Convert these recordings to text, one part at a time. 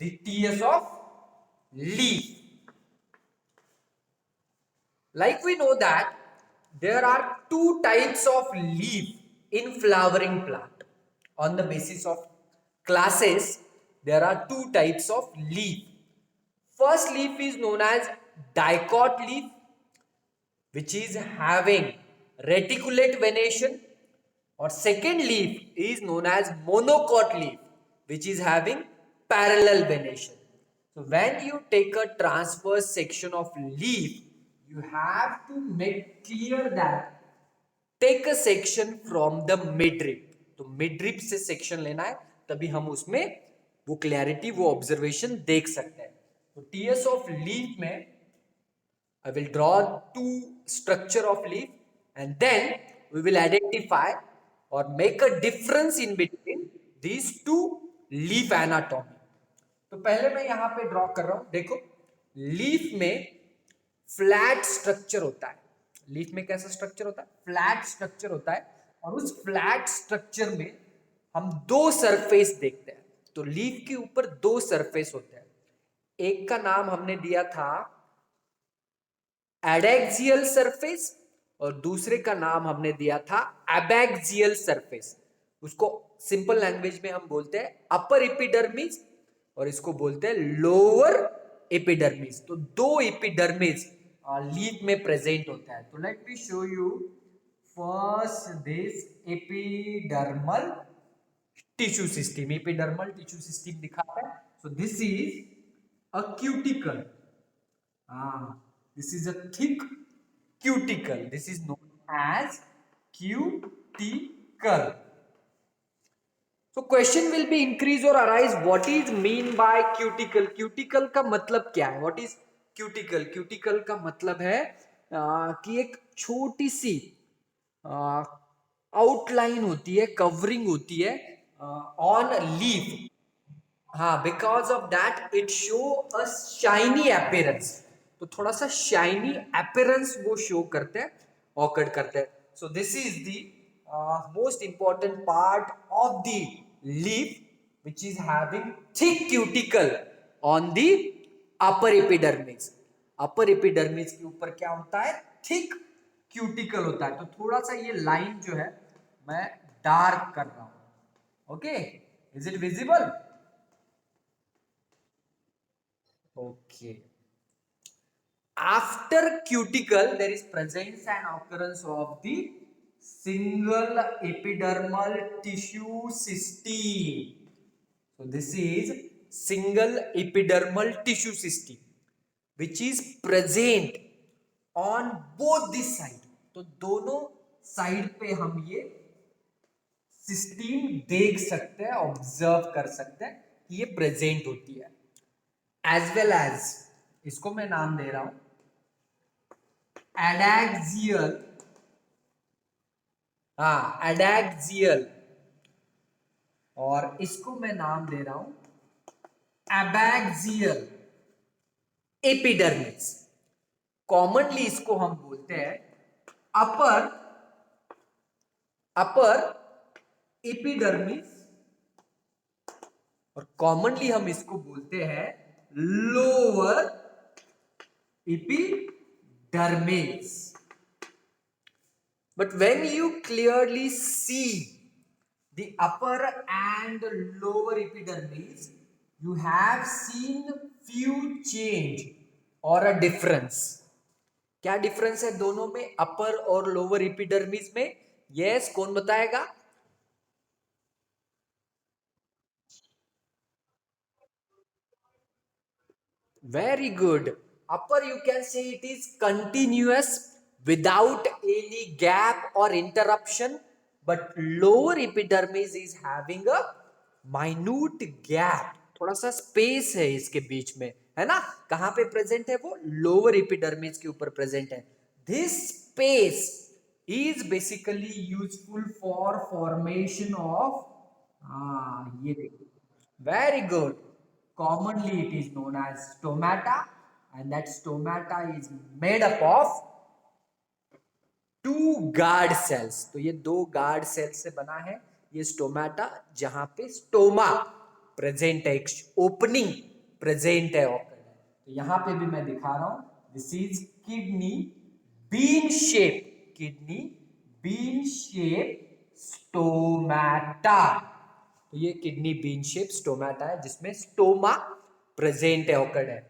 the TS of leaf. Like we know that there are two types of leaf in flowering plant. On the basis of classes, there are two types of leaf. First leaf is known as dicot leaf, which is having reticulate venation, or second leaf is known as monocot leaf, which is having parallel venation. So when you take a transverse section of leaf, you have to make clear that take a section from the midrib. तो midrib से section लेना है, तभी हम उसमें वो clarity, वो observation देख सकते हैं. तो टीएस ऑफ लीफ में I will draw two structure of leaf, and then we will identify or make a difference in between these two leaf anatomy. तो पहले मैं यहां पे ड्रॉ कर रहा हूं. देखो, लीफ में फ्लैट स्ट्रक्चर होता है. लीफ में कैसा स्ट्रक्चर होता है? फ्लैट स्ट्रक्चर होता है. और उस फ्लैट स्ट्रक्चर में हम दो सरफेस देखते हैं. तो लीफ के ऊपर दो सरफेस होते हैं. एक का नाम हमने दिया था एडेक्सियल सरफेस, और दूसरे का नाम हमने दिया था एबैक्सियल सरफेस. उसको सिंपल लैंग्वेज में हम बोलते हैं अपर एपिडर्मिस, और इसको बोलते हैं लोअर एपिडर्मिस. तो दो एपिडर्मिस लीफ में प्रेजेंट होता है. तो let me show you first this epidermal tissue system. Epidermal tissue system दिखाता है. So this is a cuticle. This is a thick cuticle. This is known as cuticle. So question will be increase or arise. What is mean by cuticle? Cuticle का मतलब क्या है? What is cuticle? Cuticle का मतलब है कि एक छोटी सी आउटलाइन होती है, कवरिंग होती है ऑन लीफ. हाँ, because of that it show a shiny appearance. तो थोड़ा सा शाइनी अपीयरेंस वो शो करते हैं, ऑकर्ड करते हैं. सो this is the most important part of the leaf, which is having thick cuticle on the upper epidermis. Upper epidermis के ऊपर क्या होता है? थिक क्यूटिकल होता है. तो थोड़ा सा ये लाइन जो है मैं डार्क कर रहा हूं. Okay, is it visible? Okay. After cuticle, there is presence and occurrence of the single epidermal tissue system. So this is single epidermal tissue system, which is present on both the side. तो दोनों side पे हम ये system देख सकते हैं, observe कर सकते हैं कि ये प्रेजेंट होती है. एज वेल एज, इसको मैं नाम दे रहा हूं एडैक्सियल. एडैक्सियल. और इसको मैं नाम दे रहा हूं एबैक्सियल एपिडर्मिस. कॉमनली इसको हम बोलते हैं अपर एपिडर्मिस, और कॉमनली हम इसको बोलते हैं lower epidermis. But when you clearly see the upper and lower epidermis, you have seen few change or a difference. क्या डिफरेंस है दोनों में, अपर और लोअर एपिडर्मिस में? यस, कौन बताएगा? Very good. Upper, you can say it is continuous without any gap or interruption, but lower epidermis is having a minute gap. थोड़ा सा स्पेस है इसके बीच में, है ना? कहां पे प्रेजेंट है वो? लोअर एपिडर्मिस के ऊपर प्रेजेंट है. This space is basically useful for formation of, ये देखो, very good. Commonly it is known as stomata, and that stomata is made up of two guard cells. तो ये दो guard cells से बना है ये स्टोमाटा, जहां पे स्टोमा प्रेजेंट है, एक ओपनिंग प्रेजेंट है, ऑकर्ड है। तो यहां पे भी मैं दिखा रहा हूं, this is kidney bean shape, kidney bean shape stomata. तो ये किडनी बीन शेप स्टोमाटा है जिसमें स्टोमा प्रेजेंट है, ऑकर्ड है।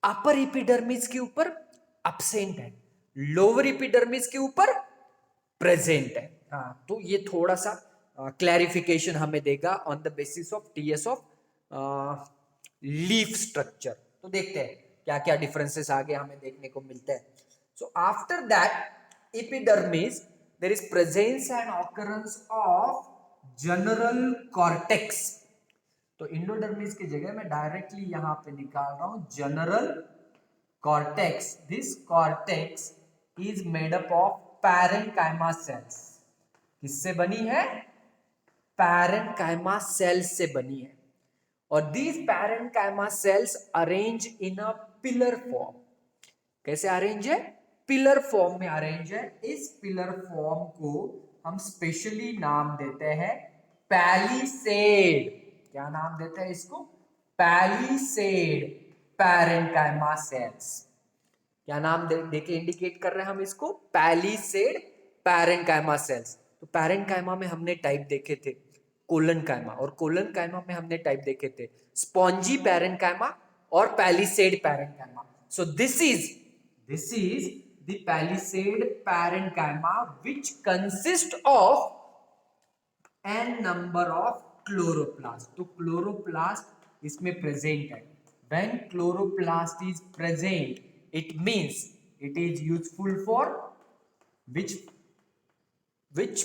अपर एपिडर्मिस के ऊपर अब्सेंट है, लोअर एपिडर्मिस के ऊपर प्रेजेंट है। हाँ, तो ये थोड़ा सा क्लैरिफिकेशन हमें देगा on the basis of TS of leaf structure. तो देखते हैं क्या क्या डिफरेंसेस आगे हमें देखने को मिलते हैं। So after that epidermis there is presence and occurrence of general cortex. तो इंडोडर्मिस की जगह मैं डायरेक्टली यहां पे निकाल रहा हूं general cortex. This cortex is made up of parenchyma cells. किससे बनी है? पैरेन्काइमा सेल्स से बनी है। और these parenchyma cells arrange in a pillar form। कैसे अरेंज है? पिलर फॉर्म में अरेंज है। इस पिलर फॉर्म को हम स्पेशली नाम देते हैं पैलिसेड। क्या नाम देते हैं इसको? Palisade parenchyma sales. क्या नाम देके इंडिकेट कर रहे हैं हम इसको? Palisade parenchyma sales. तो पैरेन्काइमा में हमने टाइप देखे थे कोलनकाइमा, और कोलनकाइमा में हमने टाइप देखे थे स्पॉन्जी पैरेन्काइमा और palisade parenchyma. So this is the palisade parenchyma which consist of an number of chloroplast. तो क्लोरोप्लास्ट इसमें प्रेजेंट है। When chloroplast is present, it means it is useful for which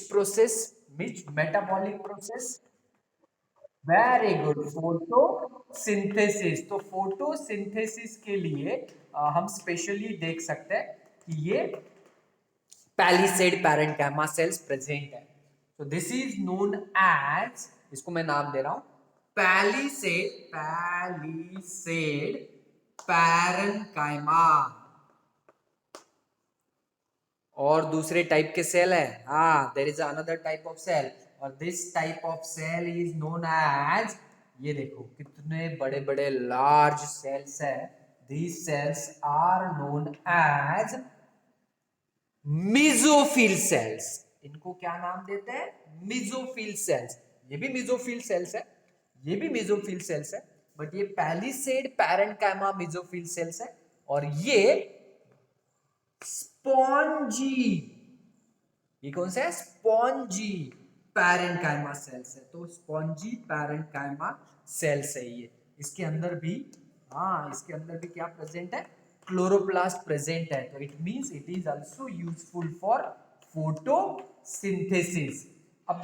process, which metabolic process? Very good, photosynthesis. तो photosynthesis के लिए हम specially देख सकते हैं कि ये पैलिसेड पैरेन्काइमा सेल्स प्रेजेंट है। तो दिस इज नोन एज, इसको मैं नाम दे रहा हूं पैलिसेड पैरेन्काइमा। और दूसरे टाइप के सेल है, हाँ, there is another type of cell, और this type of cell is known as, ये देखो कितने बड़े बड़े लार्ज सेल्स है। These cells are known as mesophyll cells. इनको क्या नाम देते हैं? Mesophyll cells. ये भी मेसोफिल सेल्स है, ये भी मेसोफिल सेल्स है, बट ये पैलिसेड पैरेन्काइमा मेसोफिल सेल्स है, और ये स्पॉन्जी, ये कौन सा है? स्पॉन्जी पैरेन्काइमा सेल्स है। तो स्पॉन्जी पैरेन्काइमा सेल्स है ये। इसके अंदर भी, हाँ, इसके अंदर भी क्या प्रेजेंट है? क्लोरोप्लास्ट प्रेजेंट है। तो it means it is also useful for photosynthesis. अब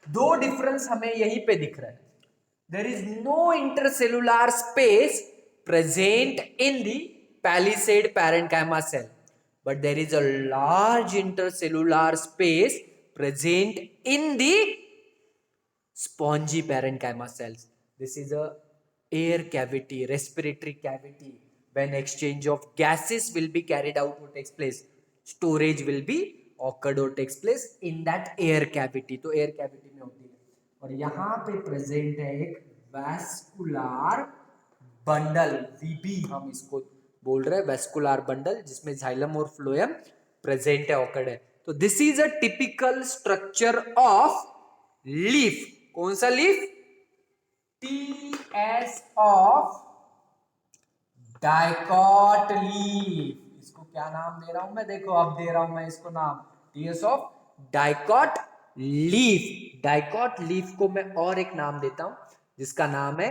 दो डिफरेंस हमें यहीं पे दिख रहा है। There is no intercellular space present in the palisade parenchyma cell, but there is a large intercellular space present in the spongy parenchyma cells. This is a air cavity, respiratory cavity. When exchange of gases will be carried out, what takes place? Storage will be occurred or takes place in that air cavity. तो air cavity में होती है। और यहाँ पे present है एक vascular bundle, वीबी हम इसको बोल रहे हैं, वेस्कुलर बंडल, जिसमें जाइलम और फ्लोएम प्रेजेंट है, ऑकर्ड है। तो this is a typical structure of leaf. कौन सा leaf? TS of dicot leaf. इसको क्या नाम दे रहा हूं मैं? देखो अब दे रहा हूं मैं इसको नाम, TS of dicot leaf. Dicot leaf को मैं और एक नाम देता हूं जिसका नाम है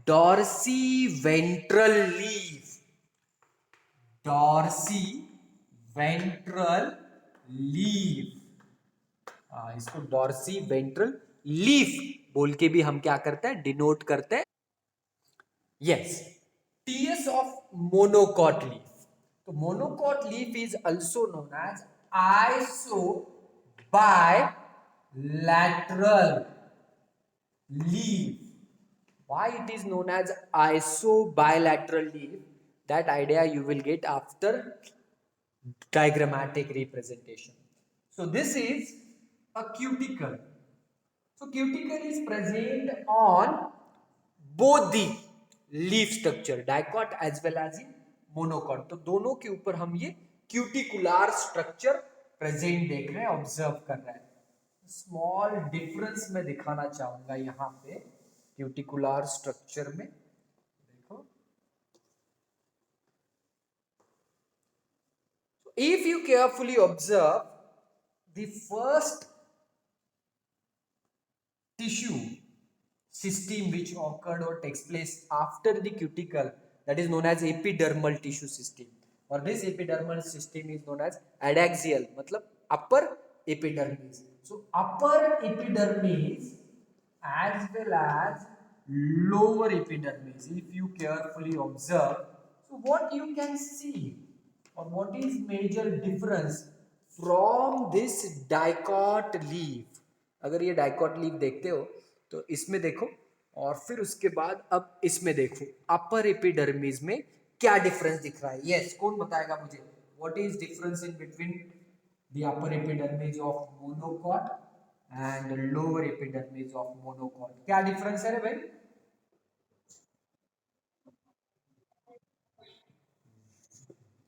dorsiventral leaf. Dorsiventral leaf, इसको डॉर्सी वेंट्रल लीफ बोल के भी हम क्या करते हैं? डिनोट करते हैं। Yes, TS of monocot leaf. तो monocot leaf is also known as isobilateral leaf. Why it is known as isobilateral leaf? That idea you will get after diagrammatic representation. So this is a cuticle. So cuticle is present on both the leaf structure, dicot as well as in monocot. तो दोनों के ऊपर हम ये क्यूटिकुलार structure present देख रहे हैं, observe कर रहे हैं। स्मॉल डिफरेंस मैं दिखाना चाहूंगा यहाँ पे क्यूटिकुलार स्ट्रक्चर में। देखो, if you carefully observe the first tissue system which occurred or takes place after the cuticle, that is known as epidermal tissue system, or this epidermal system is known as adaxial, मतलब upper epidermis. So upper epidermis as well as lower epidermis, if you carefully observe, so what you can see or what is major difference from this dicot leaf? अगर ये dicot leaf देखते हो तो इसमें देखो, और फिर उसके बाद अब इसमें देखो अपर एपिडर्मिस में क्या डिफरेंस दिख रहा है। यस, कौन बताएगा मुझे what is difference in between the upper epidermis of monocot and lower epidermis of monocot? क्या डिफरेंस है रे भाई?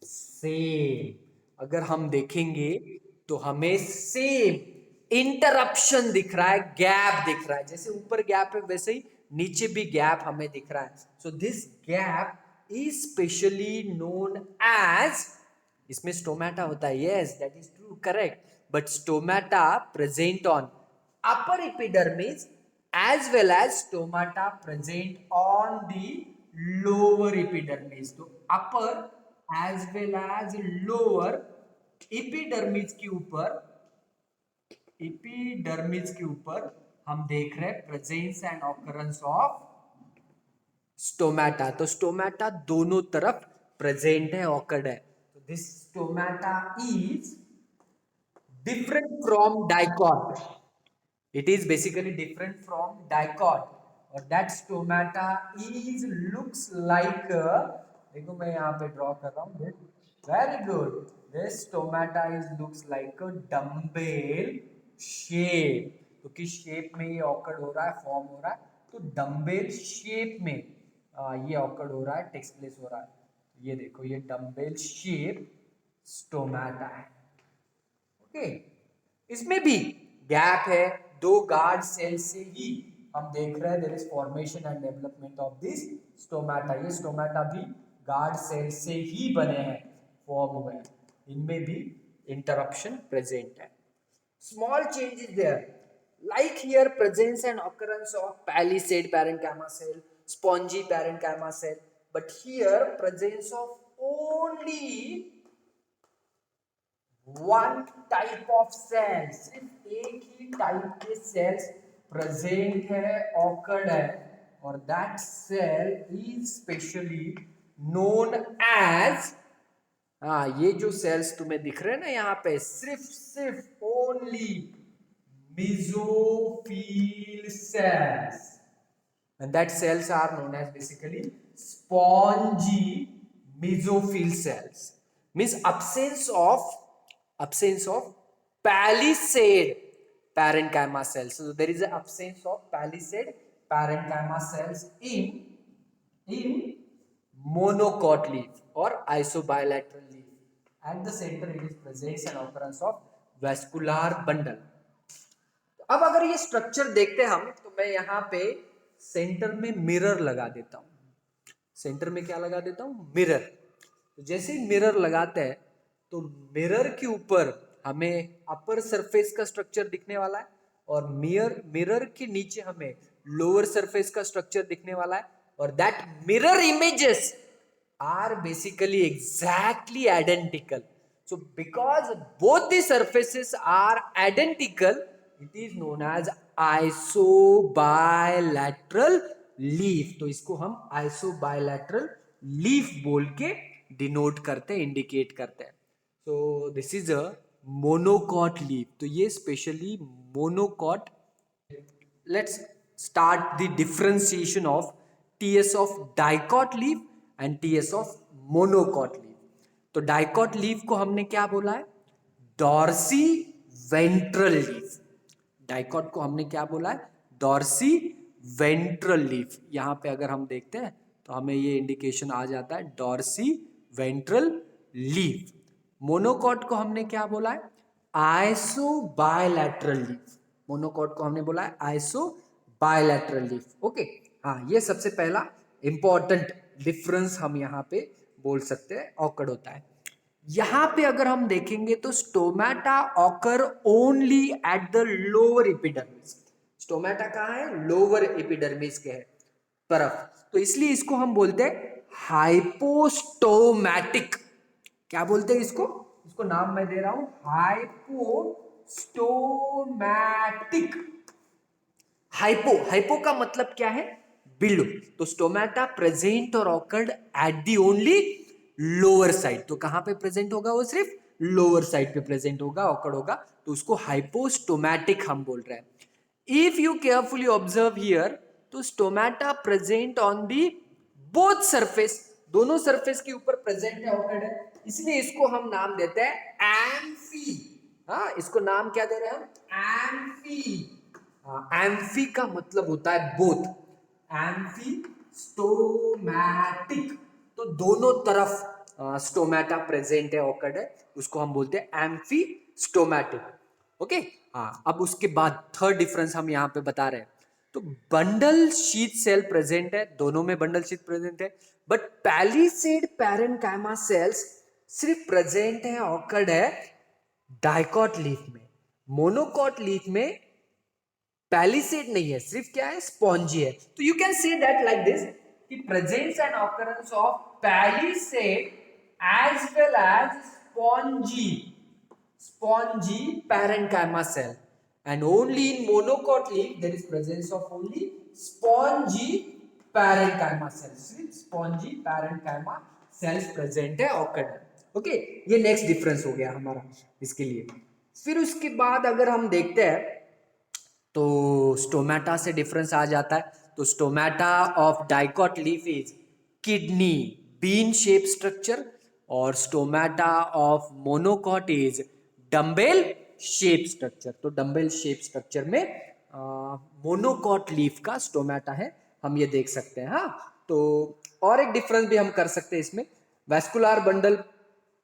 सेम, अगर हम देखेंगे तो हमें सेम इंटरप्शन दिख रहा है, गैप दिख रहा है। जैसे ऊपर गैप है वैसे ही नीचे भी गैप हमें दिख रहा है। So this gap is specially known as, इसमें स्टोमेटा होता है, yes that is true, correct, but stomata present on upper epidermis as well as stomata present on the lower epidermis. तो upper as well as lower epidermis के ऊपर हम देख रहे हैं presence and occurrence of stomata. तो stomata दोनों तरफ प्रेजेंट है, ऑकर्ड है। तो this stomata is different from dicot, it is basically different from dicot, और that stomata is looks like देखो मैं यहाँ पे ड्रॉ कर रहा हूँ, very good, this stomata is looks like a dumbbell shape। तो किस शेप में ये ऑकर्ड हो रहा है, फॉर्म हो रहा है? तो डम्बेल शेप में ये ऑकर्ड हो रहा है, टेक्स प्लेस हो रहा है। ये देखो, ये डम्बेल शेप स्टोमेटा है। ओके, इसमें भी गैप है, दो गार्ड सेल से ही हम देख रहे हैं there is formation and development of this stomata. ये स्टोमेटा भी गार्ड सेल से ही बने हैं, फॉर्म हुए हैं, इनमें भी इंटरप्शन प्रेजेंट है। Small changes there, like here presence and occurrence of palisade parenchyma cell, spongy parenchyma cell, but here presence of only one type of cell, सिर्फ एक ही टाइप के सेल्स प्रेजेंट है, ऑकर्ड है, और that cell is specially known as, हाँ ये जो सेल्स तुम्हें दिख रहे हैं ना यहाँ पे, सिर्फ only mesophyll cells, and that cells are known as basically spongy mesophyll cells, means absence of palisade parenchyma cells. So there is an absence of palisade parenchyma cells in monocot leaf or isobilateral leaf. At the center it is presence and occurrence of vascular bundle. अब अगर ये structure देखते हैं हम, तो मैं यहाँ पे सेंटर में मिरर लगा देता हूँ। सेंटर में क्या लगा देता हूँ? मिरर। तो जैसे ही मिरर लगाते हैं तो मिरर के ऊपर हमें अपर सरफेस का स्ट्रक्चर दिखने वाला है, और मिरर के नीचे हमें लोअर सरफेस का स्ट्रक्चर दिखने वाला है, और that mirror images are basically exactly identical. So because both the surfaces are identical, it is known as isobilateral leaf। तो इसको हम isobilateral leaf बोल के डिनोट करते हैं, इंडिकेट करते हैं। So this is a monocot leaf। तो ये specially monocot। Let's start the differentiation of TS of dicot leaf and TS of monocot leaf। तो डाइकॉट लीफ को हमने क्या बोला है? Dorsiventral leaf. डाइकॉट को हमने क्या बोला है? Dorsiventral leaf. यहां पे अगर हम देखते हैं तो हमें ये इंडिकेशन आ जाता है डॉर्सी वेंट्रल लीफ। मोनोकॉट को हमने क्या बोला है? Iso bilateral leaf. मोनोकॉट को हमने बोला है आइसो बायलैटरल लीफ। ओके, हाँ, ये सबसे पहला इंपॉर्टेंट डिफरेंस हम यहाँ पे बोल सकते हैं ऑकर्ड होता है। यहां पे अगर हम देखेंगे तो stomata occur only at the lower epidermis. Stomata कहाँ है? लोअर एपिडर्मिस के है तरफ, तो इसलिए इसको हम बोलते हैं हाइपोस्टोमैटिक। क्या बोलते हैं इसको? इसको नाम मैं दे रहा हूं हाइपोस्टोमैटिक। हाइपो का मतलब क्या है? बिलो। तो स्टोमेटा प्रेजेंट और occurred at the only lower side. तो कहां पे प्रेजेंट होगा? वो सिर्फ लोअर साइड पे प्रेजेंट होगा, ऑकर्ड होगा, तो उसको हाइपोस्टोमैटिक हम बोल रहे हैं। If you carefully observe here, तो stomata present on the both surface, दोनों सरफेस के ऊपर प्रेजेंट है, ऑकर्ड है, इसलिए इसको हम नाम देते हैं एम्फी। हाँ, इसको नाम क्या दे रहे हैं हम? एम्फी। एम्फी का मतलब होता है बोथ, एम्फी स्टोमैटिक, तो दोनों तरफ स्टोमेटा प्रेजेंट है, ऑकर्ड है, उसको हम बोलते हैं एम्फी स्टोमैटिक। ओके, हाँ, अब उसके बाद थर्ड डिफरेंस हम यहाँ पे बता रहे हैं। तो बंडल शीथ सेल प्रेजेंट है, दोनों में बंडल शीथ प्रेजेंट है, बट पैलिसेड पैरेन्काइमा सेल्स सिर्फ प्रेजेंट है, ऑकर्ड है डाइकॉट लीफ में। मोनोकॉट लीफ में पैलिसेड नहीं है, सिर्फ क्या है? स्पॉन्जी है। तो you can say that like this कि presence and occurrence of palisade as well as spongy parenchyma cell, and only in monocot leaf there is presence of only spongy parenchyma cells. Spongy parenchyma cells present है occurred है। Okay, ये next difference हो गया हमारा इसके लिए। फिर उसके बाद अगर हम देखते हैं तो स्टोमेटा से डिफरेंस आ जाता है। तो stomata of dicot leaf is kidney bean shape structure, और stomata of monocot is dumbbell shape structure. तो डम्बेल शेप स्ट्रक्चर में मोनोकॉट लीफ का स्टोमेटा है, हम ये देख सकते हैं। हाँ, तो और एक डिफरेंस भी हम कर सकते हैं इसमें, वैस्कुलर बंडल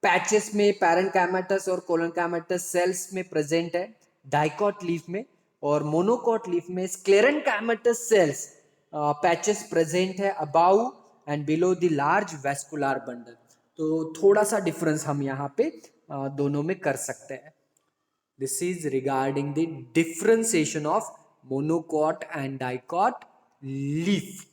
पैचेस में पैरेन्काइमेटस और कोलोनकाइमेटस सेल्स में प्रेजेंट है डाइकॉट लीफ में, और मोनोकॉट लीफ में स्क्लेरेनकाइमेटस सेल्स पैचेस प्रेजेंट है about and below the large vascular bundle. तो थोड़ा सा डिफरेंस हम यहाँ पे दोनों में कर सकते हैं। This is regarding the differentiation of monocot and dicot leaf.